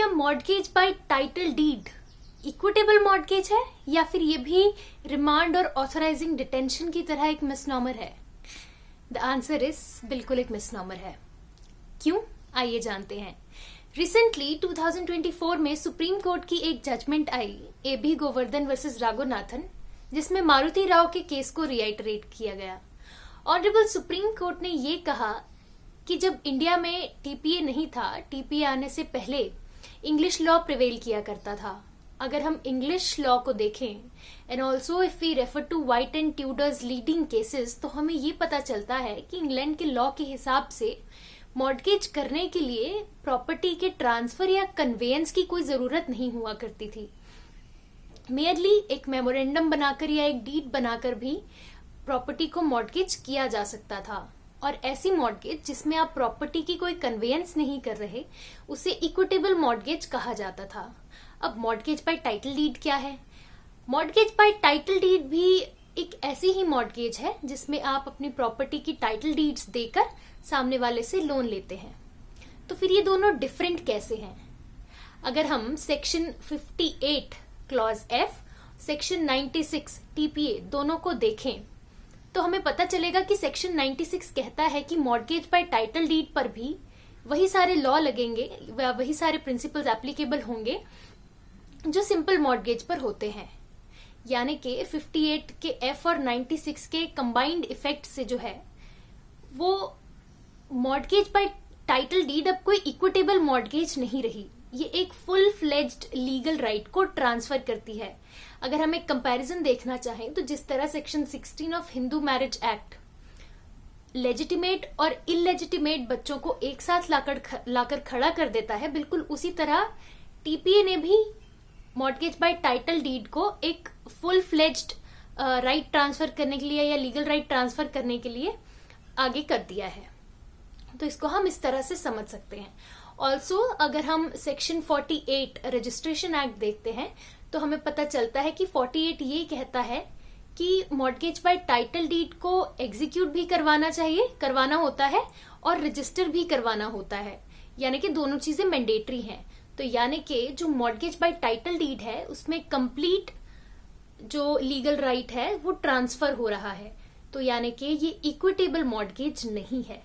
क्या mortgage by title deed equitable mortgage है या फिर ये भी रिमांड और ऑथराइजिंग डिटेंशन की तरह एक मिसनॉमर है? द आंसर इज बिल्कुल एक मिसनॉमर है। क्यों? आइए जानते हैं। रिसेंटली 2024 में सुप्रीम कोर्ट की एक जजमेंट आई, एबी गोवर्धन वर्सेस राघुनाथन, जिसमें मारुति राव के केस को रिआइटरेट किया गया। ऑनरेबल सुप्रीम कोर्ट ने ये कहा कि जब इंडिया में टीपीए नहीं था, टीपीए आने से पहले इंग्लिश लॉ प्रिवेल किया करता था। अगर हम इंग्लिश लॉ को देखें and also if we refer to White and Tudor's leading cases, तो हमें ये पता चलता है कि इंग्लैंड के लॉ के हिसाब से मॉर्टगेज करने के लिए प्रॉपर्टी के ट्रांसफर या कन्वेयंस की कोई जरूरत नहीं हुआ करती थी। मेयरली एक मेमोरेंडम बनाकर या एक डीड बनाकर भी प्रॉपर्टी को मॉर्टगेज किया जा सकता था। और ऐसी मॉर्टगेज जिसमें आप प्रॉपर्टी की कोई कन्वेयंस नहीं कर रहे, उसे इक्विटेबल मॉर्टगेज कहा जाता था। अब मॉर्टगेज बाय टाइटल डीड क्या है? मॉर्टगेज बाय टाइटल डीड भी एक ऐसी ही मॉर्टगेज है जिसमें आप अपनी प्रॉपर्टी की टाइटल डीड्स देकर सामने वाले से लोन लेते हैं। तो फिर ये दोनों डिफरेंट कैसे हैं? अगर हम section 58 clause F, section 96 TPA दोनों को देखें तो हमें पता चलेगा कि सेक्शन 96 कहता है कि मॉर्टगेज बाय टाइटल डीड पर भी वही सारे लॉ लगेंगे, वही सारे प्रिंसिपल्स एप्लीकेबल होंगे जो सिंपल मॉर्टगेज पर होते हैं। यानी कि 58 के एफ और 96 के कंबाइंड इफेक्ट से जो है वो मॉर्टगेज बाय टाइटल डीड अब कोई इक्विटेबल मॉर्टगेज नहीं रही। ये एक फुल फ्लेज्ड लीगल राइट को ट्रांसफर करती है। अगर हम एक कंपैरिजन देखना चाहें तो जिस तरह section 16 of Hindu marriage act legitimate और इलेजिटिमेट बच्चों को एक साथ लाकर खड़ा कर देता है, बिल्कुल उसी तरह टीपीए ने भी मॉर्टगेज बाय टाइटल डीड को एक फुल फ्लेज्ड राइट ट्रांसफर करने के लिए या लीगल राइट ट्रांसफर करने के लिए आगे कर दिया है। तो इसको हम इस तरह से समझ सकते हैं। ऑल्सो अगर हम सेक्शन 48 रजिस्ट्रेशन एक्ट देखते हैं तो हमें पता चलता है कि 48 ये कहता है कि मॉर्टगेज बाय टाइटल डीड को एग्जीक्यूट भी करवाना होता है और रजिस्टर भी करवाना होता है। यानी कि दोनों चीजें मैंडेटरी हैं। तो यानी कि जो मॉर्टगेज बाय टाइटल डीड है उसमें कंप्लीट जो लीगल राइट है वो ट्रांसफर हो रहा है। तो यानी कि ये इक्विटेबल मॉर्टगेज नहीं है।